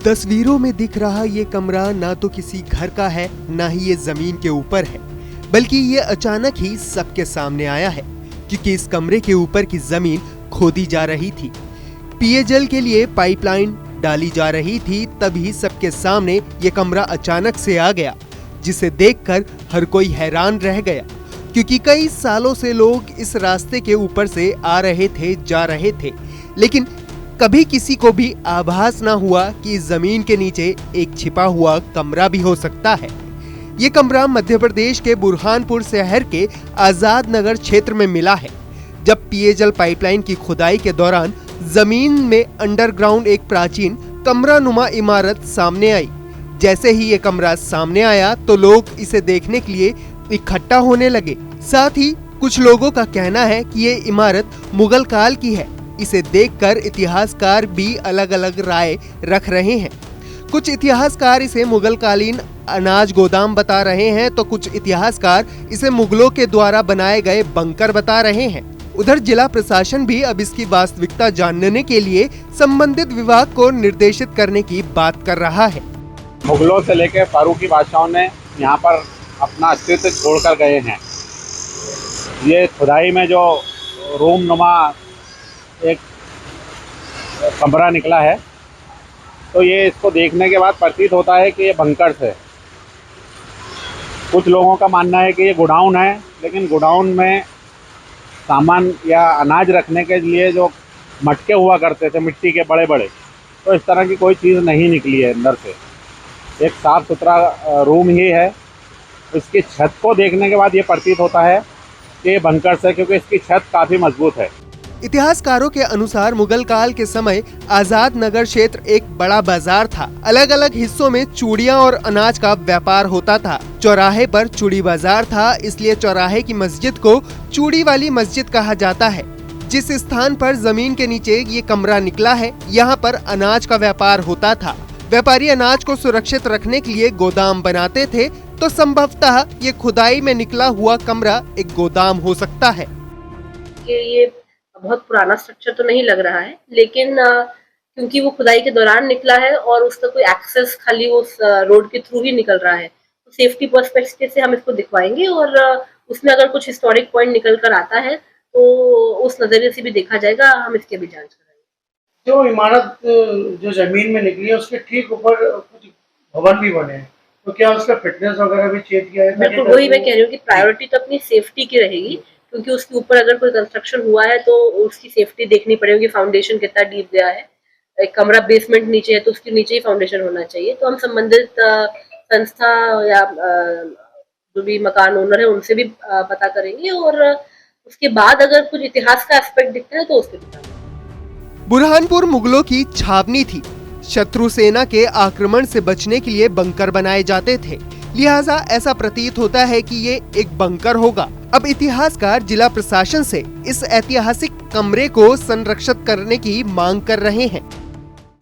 तस्वीरों में दिख रहा ये कमरा ना तो किसी घर का है, ना ही ये जमीन के ऊपर है, बल्कि ये अचानक ही सबके सामने आया है, क्योंकि इस कमरे के ऊपर की जमीन खोदी जा रही थी। पेयजल के लिए पाइपलाइन डाली जा रही थी, तभी सबके सामने ये कमरा अचानक से आ गया, जिसे देखकर हर कोई हैरान रह गया, क्योंकि कई सालों से लोग इस रास्ते के ऊपर से आ रहे थे, जा रहे थे, लेकिन कभी किसी को भी आभास ना हुआ कि इस जमीन के नीचे एक छिपा हुआ कमरा भी हो सकता है। ये कमरा मध्य प्रदेश के बुरहानपुर शहर के आजाद नगर क्षेत्र में मिला है, जब पेयजल पाइपलाइन की खुदाई के दौरान जमीन में अंडरग्राउंड एक प्राचीन कमरानुमा इमारत सामने आई। जैसे ही ये कमरा सामने आया तो लोग इसे देखने के लिए इकट्ठा होने लगे। साथ ही कुछ लोगों का कहना है कि ये इमारत मुगल काल की है। इसे देखकर इतिहासकार भी अलग अलग राय रख रहे हैं। कुछ इतिहासकार इसे मुगलकालीन अनाज गोदाम बता रहे हैं, तो कुछ इतिहासकार इसे मुगलों के द्वारा बनाए गए बंकर बता रहे हैं। उधर जिला प्रशासन भी अब इसकी वास्तविकता जानने के लिए संबंधित विभाग को निर्देशित करने की बात कर रहा है। मुगलों से लेकर फारूकी बादशाहों ने यहाँ पर अपना अस्तित्व छोड़कर गए हैं। ये खुदाई में जो रूम नुमा एक कमरा निकला है, तो ये इसको देखने के बाद प्रतीत होता है कि ये बंकर है। कुछ लोगों का मानना है कि ये गोडाउन है, लेकिन गोडाउन में सामान या अनाज रखने के लिए जो मटके हुआ करते थे मिट्टी के बड़े बड़े, तो इस तरह की कोई चीज़ नहीं निकली है अंदर से। एक साफ़ सुथरा रूम ही है। इसकी छत को देखने के बाद ये प्रतीत होता है कि ये बंकर है, क्योंकि इसकी छत काफ़ी मजबूत है। इतिहासकारों के अनुसार मुगल काल के समय आजाद नगर क्षेत्र एक बड़ा बाजार था। अलग अलग हिस्सों में चूड़ियां और अनाज का व्यापार होता था। चौराहे पर चूड़ी बाजार था, इसलिए चौराहे की मस्जिद को चूड़ी वाली मस्जिद कहा जाता है। जिस स्थान पर जमीन के नीचे ये कमरा निकला है, यहाँ पर अनाज का व्यापार होता था। व्यापारी अनाज को सुरक्षित रखने के लिए गोदाम बनाते थे, तो संभवतः ये खुदाई में निकला हुआ कमरा एक गोदाम हो सकता है। ये बहुत पुराना स्ट्रक्चर तो नहीं लग रहा है, लेकिन क्योंकि वो खुदाई के दौरान निकला है और उसका कोई एक्सेस खाली उस रोड के थ्रू ही निकल रहा है, तो सेफ्टी पर्सपेक्टिव से हम इसको दिखवाएंगे और उसमें अगर कुछ हिस्टोरिक पॉइंट निकल कर आता है तो उस नजरिए से भी देखा जाएगा। हम इसके भी जांच कराएंगे। जो इमारत जो जमीन में निकली है उसके ठीक ऊपर कुछ भवन भी बने हैं, तो क्या उसका फिटनेस वगैरह भी चेक किया है? बिल्कुल, वही मैं कह रही हूँ कि प्रायोरिटी तो अपनी सेफ्टी की रहेगी, क्योंकि उसके ऊपर अगर कोई कंस्ट्रक्शन हुआ है तो उसकी सेफ्टी देखनी पड़ेगी। फाउंडेशन कितना डीप गया है, एक कमरा बेसमेंट नीचे है तो उसके नीचे ही फाउंडेशन होना चाहिए। तो हम संबंधित संस्था या जो भी मकान ओनर है उनसे भी पता करेंगे और उसके बाद अगर कुछ इतिहास का एस्पेक्ट दिखता है तो उसके बताएंगे। बुरहानपुर मुगलों की छावनी थी। शत्रु सेना के आक्रमण से बचने के लिए बंकर बनाए जाते थे, लिहाजा ऐसा प्रतीत होता है कि ये एक बंकर होगा। अब इतिहासकार जिला प्रशासन से इस ऐतिहासिक कमरे को संरक्षित करने की मांग कर रहे हैं।